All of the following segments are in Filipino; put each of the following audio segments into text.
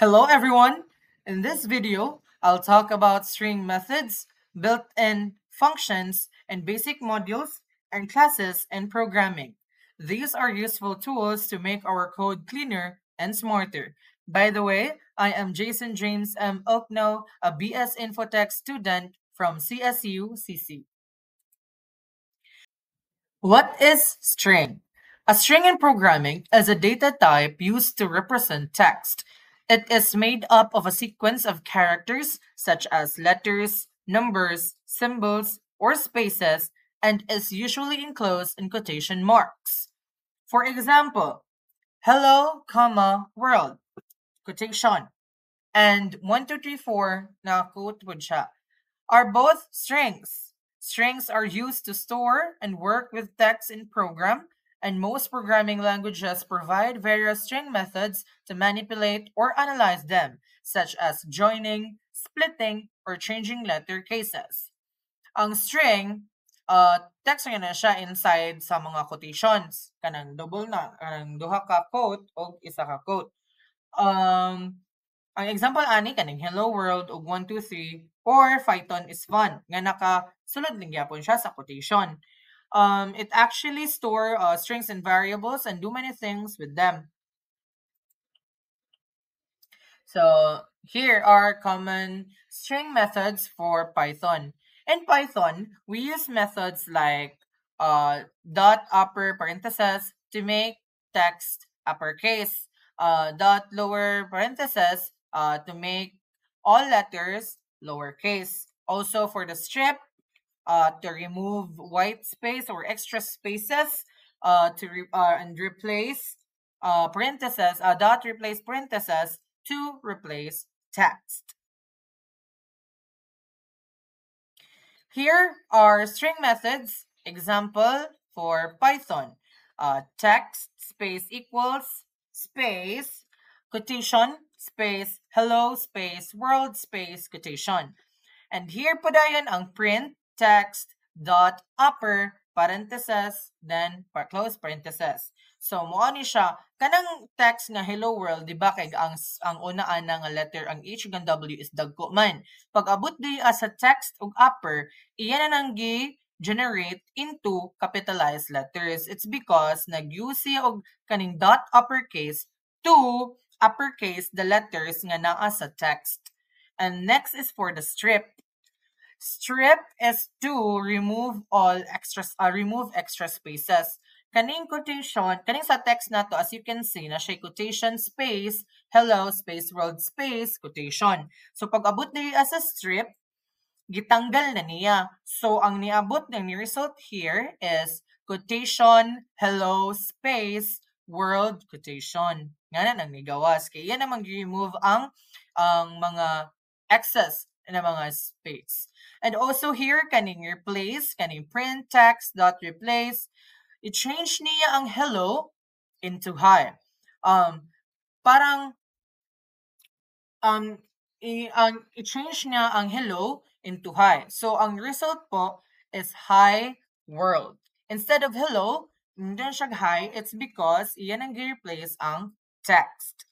Hello everyone! In this video, I'll talk about string methods, built-in functions, and basic modules and classes in programming. These are useful tools to make our code cleaner and smarter. By the way, I am Jason James M. Okno, a BS Infotech student from CSU CC. What is string? A string in programming is a data type used to represent text. It is made up of a sequence of characters such as letters, numbers, symbols, or spaces, and is usually enclosed in quotation marks. For example, hello, comma, world, quotation, and 1, 2, 3, 4 na quote po siya, are both strings. Strings are used to store and work with text in program, and most programming languages provide various string methods to manipulate or analyze them, such as joining, splitting, or changing letter cases. Ang string, text na siya inside sa mga quotations. Kanang double na, kanang duha ka quote o isa ka quote. Ang example ani kaning hello world og 1, 2, 3 or Python is fun nga nakasulod lang gyapon siya sa quotation. It actually store strings and variables and do many things with them. So here are common string methods for Python. In Python, we use methods like dot upper parentheses to make text uppercase, dot lower parentheses to make all letters lowercase. Also for the strip, to remove white space or extra spaces, and replace parentheses, dot replace parentheses to replace text. Here are string methods. Example for Python. Text space equals space quotation space hello space world space quotation. And here po dayon ang print text dot upper parentheses then close parentheses. So mo ni siya kanang text nga hello world di ba kay ang unaan nga letter ang H ug W is dagko man. Pag abot di sa text ug upper iyan na nang generate into capitalized letters. It's because nag-use siya og kaning dot uppercase to uppercase the letters nga naa sa text. And next is for the strip. Strip is to remove all remove extra spaces. Kaning quotation, kaning sa text nato as you can see na siya quotation space hello space world space quotation. So pag abot diri as a strip, gitanggal na niya. So ang niabot ng result here is quotation hello space world quotation. Nga na nang nigawas. Kaya yan namang remove ang mga excess na mga space. And also here, kaning replace, kaning print text dot replace, i-change niya ang hello into hi. Parang i-change niya ang hello into hi. So ang result po is hi world. Instead of hello, hindi siya hi, it's because iyan ang i-replace ang text.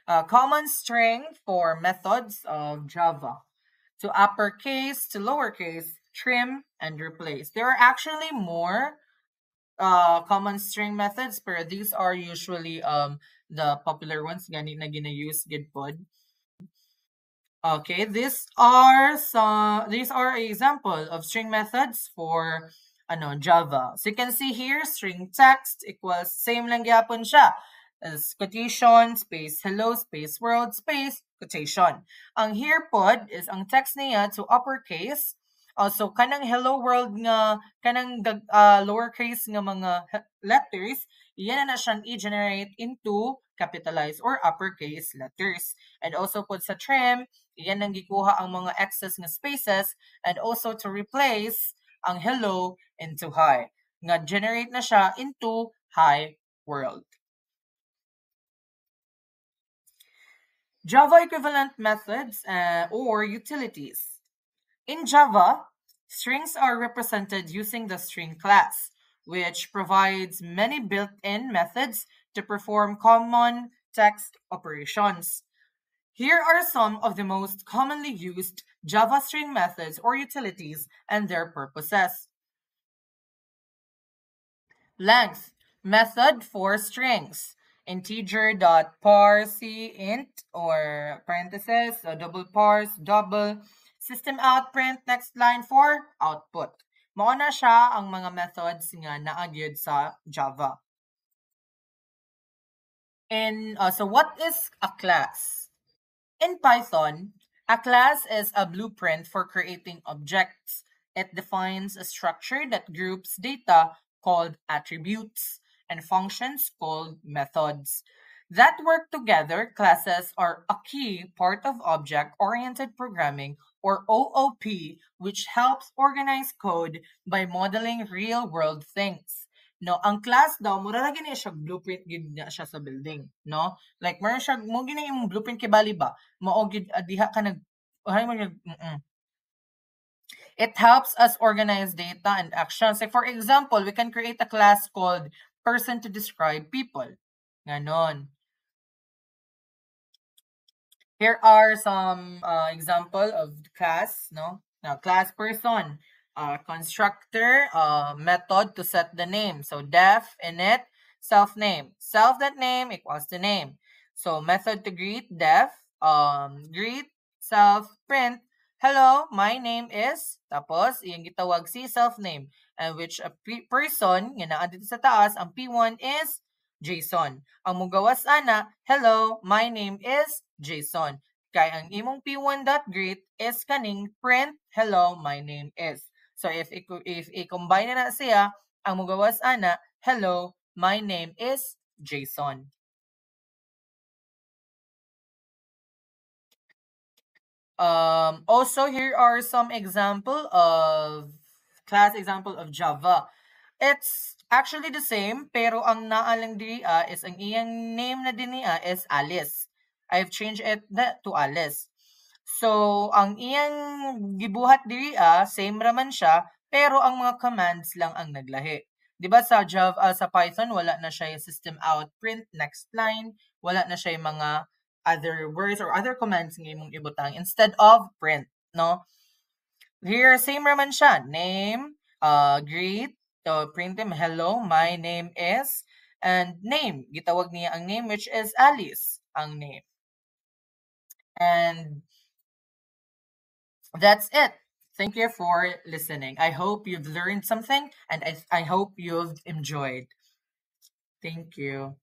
Common string for methods of Java. To uppercase, to lowercase, trim, and replace. There are actually more common string methods, but these are usually the popular ones gani na gina-use gid pod. Okay, these are example of string methods for Java. So you can see here string text equals same lang gyapon siya as quotation space hello space world space quotation. Ang here pod is ang text niya to uppercase. Also kanang hello world nga kanang lowercase nga mga letters, iyan na siyang i-generate into capitalized or uppercase letters. And also pod sa trim, iyan ang gikuha ang mga excess nga spaces and also to replace ang hello into hi. Nga generate na siya into hi world. Java equivalent methods or utilities. In Java, strings are represented using the string class, which provides many built-in methods to perform common text operations. Here are some of the most commonly used Java string methods or utilities and their purposes. Length method for strings. Integer.parseInt or parentheses, so double parse, double. System out print next line for output. Mao na siya ang mga methods nga naagyod sa Java. So what is a class? In Python, a class is a blueprint for creating objects. It defines a structure that groups data called attributes and functions called methods. That work together, classes are a key part of object-oriented programming or OOP, which helps organize code by modeling real-world things. No, ang class daw mura ra gini siya blueprint gid na siya sa building, no? Like meron siya mo gini imong blueprint kay bali ba? Mao gid diha ka nag hay mo It helps us organize data and actions. Like for example, we can create a class called person to describe people. Ganon. Here are some example of the class, no? Now, class person, constructor, method to set the name. So def, init, self name. Self that name equals the name. So method to greet, def, greet, self, print. Hello, my name is, tapos, iyang gitawag si self name. And which a person, nga naa dito sa taas, ang P1 is Jason. Ang mugawas ana, hello, my name is Jason. Kay ang imong p1.greet is kaning print, hello, my name is. So if i-combine na siya, ang mugawas ana, hello, my name is Jason. Also, here are some example of class example of Java. It's actually the same, pero ang naalang diri is ang iyang name na din niya is Alice. I've changed it to Alice. So, ang iyang gibuhat diri same raman siya, pero ang mga commands lang ang naglahi. 'Di ba sa Java sa Python wala na siya yung system out print next line, wala na siya yung mga other words or other commands nga imong ibutang instead of print, no? Here same raman siya, name, greet, so print him, hello, my name is, and name, gitawag niya ang name which is Alice, ang name. And that's it. Thank you for listening. I hope you've learned something and I hope you've enjoyed. Thank you.